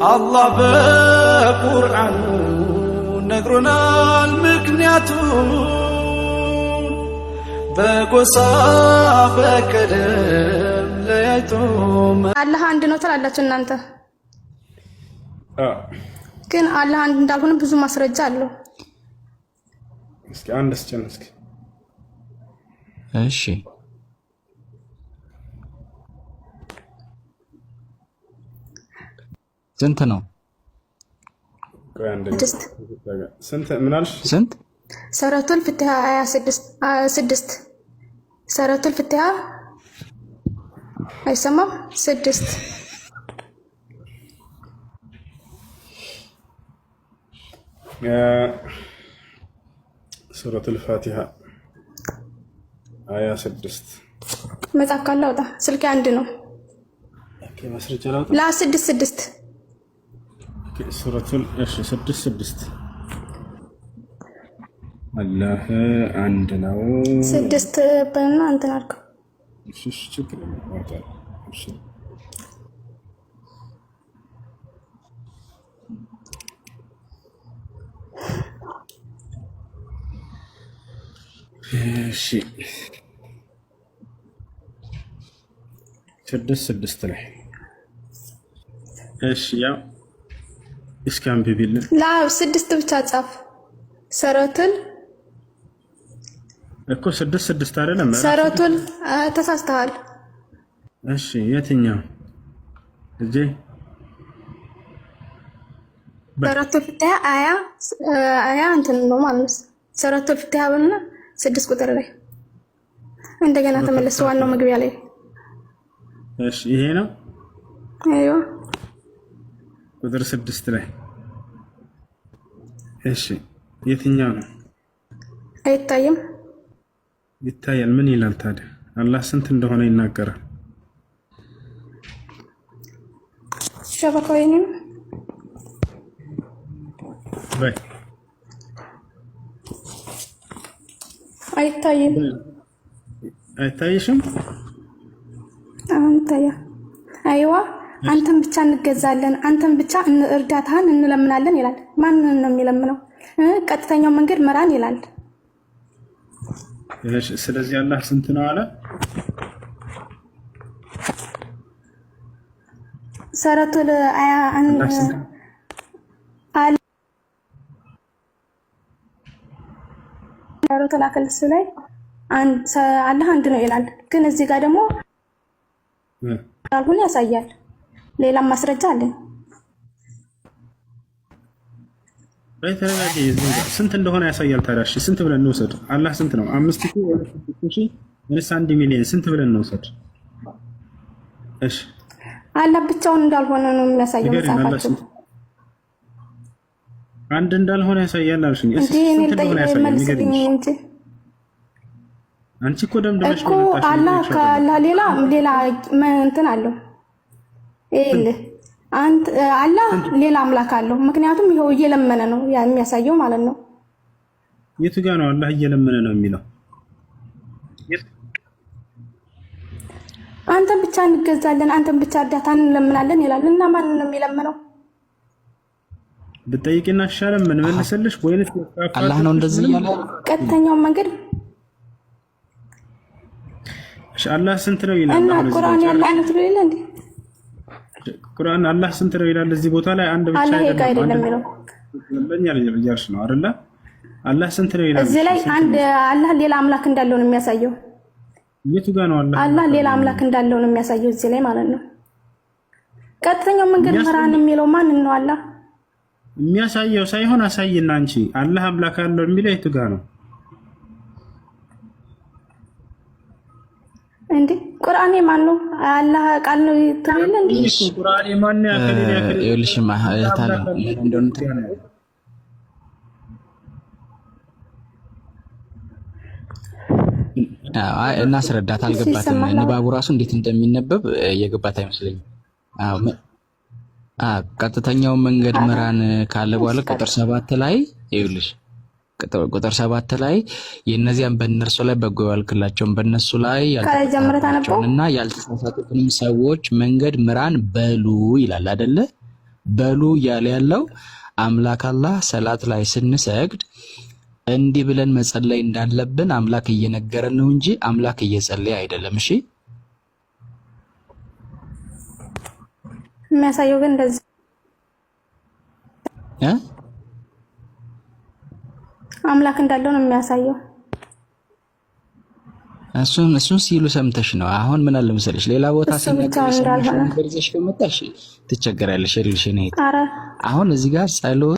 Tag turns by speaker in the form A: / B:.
A: አላህ በቁርአኑ ነግሮናል ምክንያቱም በጎሳ በቀለም ለያይቶ
B: አላህ አንድ ነው ትላላችሁ እናንተ። ግን አላህ አንድ እንዳልሆነ ብዙ ማስረጃ አለው።
C: እስኪ አንድ ስጨን እስኪ
D: እሺ ስንት ነው?
C: ስንት ምን አልሽ?
D: ስንት
B: ሰረቱል ፍትሃ 26 ሰረቱል ፍትሃ አይሰማም 6
C: ሱረቱል ፋቲሃ አያ 6
B: መጽሐፍ ካለ አውጣ። ስልኬ አንድ ነው።
C: ኦኬ ማስረጃ ላውጣ።
B: ላ 6
C: ሱረቱል 6 አላህ አንድ ነው።
B: 6 በእና እንትን አልከው።
C: እሺ ችግር የለም። እሺ 6 ላይ እሺ ያው እስኪ አንብቢልን።
B: ላ 6 ብቻ ጻፍ። ሰረቱል
C: እኮ 6 አይደለም
B: ሰረቱል ተሳስተሃል።
C: እሺ የትኛው እጄ
B: ሰረቱል ፍትሃ አያ እንትን ነው ማለት ነው። ሰረቱል ፍትሃ ብለና 6 ቁጥር ላይ እንደገና ተመለስ። ዋናው መግቢያ ላይ
C: እሺ ይሄ ነው።
B: አይዮ
C: ቁጥር 6 ላይ እሺ የትኛው ነው?
B: አይታይም።
C: ይታያል። ምን ይላል ታዲያ? አላህ ስንት እንደሆነ ይናገራል።
B: ሸበካው የኔም
C: በይ
B: አይታይም።
C: አይታይሽም?
B: አንተያ አይዋ አንተን ብቻ እንገዛለን፣ አንተን ብቻ እርዳታህን እንለምናለን ይላል። ማንን ነው የሚለምነው? ቀጥተኛው መንገድ መራን ይላል።
C: እሺ ስለዚህ አላህ ስንት ነው አለ?
B: ሰረቱል አያ ሰረቱል አክልስ ላይ አላህ አንድ ነው ይላል። ግን እዚህ ጋር ደግሞ አልሆነ ያሳያል። ሌላም ማስረጃ አለኝ።
C: በተረጋጋ ስንት እንደሆነ ያሳያል። ታዲያ እሺ ስንት ብለን እንውሰድ? አላህ ስንት ነው? 5,000 ወይስ 1 ሚሊዮን? ስንት ብለን እንውሰድ? እሺ
B: አላህ ብቻውን እንዳልሆነ ነው የሚያሳየው መጽሐፋችን።
C: አንድ እንዳልሆነ ያሳያል አልሽኝ።
B: እሺ ስንት እንደሆነ ያሳያል እንጂ
C: አንቺ እኮ ደምደመሽ
B: እኮ አላህ ከአላህ ሌላ እንትን አለው። ይኸውልህ አንተ አላህ ሌላ አምላክ አለው። ምክንያቱም ይሄው እየለመነ ነው የሚያሳየው ማለት ነው።
C: የቱ ጋር ነው አላህ እየለመነ ነው የሚለው?
B: አንተን ብቻ እንገዛለን፣ አንተን ብቻ እርዳታን እንለምናለን ይላል። እና ማን ነው የሚለምነው?
C: ብትጠይቂና አሻለም ምን መልሰልሽ? ወይስ
D: አላህ ነው እንደዚህ ያለ
B: ቀጥተኛው መንገድ
C: አላህ ስንት ነው ይላል?
B: እና ቁርአን ያለው አይነት ነው ይላል እንዴ?
C: ቁርአን አላህ ስንት ነው ይላል? እዚህ ቦታ ላይ አንድ ብቻ
B: አይደለም የሚለው
C: ለኛል እያልሽ ነው አይደለ? አላህ ስንት ነው ይላል?
B: እዚህ ላይ አንድ አላህ ሌላ አምላክ እንዳለው ነው የሚያሳየው።
C: የቱ ጋር ነው
B: አላህ ሌላ አምላክ እንዳለው ነው የሚያሳየው እዚህ ላይ ማለት ነው። ቀጥተኛው መንገድ መራን የሚለው ማን ነው? አላህ
C: የሚያሳየው ሳይሆን አሳይና አንቺ አላህ አምላክ አለው የሚለው የቱ ጋር ነው
B: እንዴ? ቁርአኔ ማን ነው? አላህ ቃል ነው ትብል እንዴ?
C: ቁርአኔ ማን ነው?
D: ይልሽማ ታላ እንደሆነ እናስረዳት። አልገባትም። ንባቡ ራሱ እንዴት እንደሚነበብ የገባት አይመስለኝም። ቀጥተኛው መንገድ ምራን ካለ በኋላ ቁጥር 7 ላይ ይኸውልሽ ቁጥር 7 ላይ የእነዚያን በእነርሱ ላይ በጎ ያልክላቸውን በእነሱ ላይ ያልተሳሳቱትንም ሰዎች መንገድ ምራን በሉ ይላል አይደለ? በሉ እያለ ያለው አምላክ አላህ ሰላት ላይ ስንሰግድ እንዲህ ብለን መጸለይ እንዳለብን አምላክ እየነገረን ነው እንጂ አምላክ እየጸለየ አይደለም። እሺ
B: የሚያሳየው ግን እንደዚህ አምላክ እንዳለው ነው የሚያሳየው።
D: እሱን ሲሉ ሰምተሽ ነው። አሁን ምን አለ መሰለሽ ሌላ ቦታ ሲነገርሽ ከመጣሽ ትቸገራለሽ። እልሽ ነው። አሁን እዚህ ጋር ጸሎት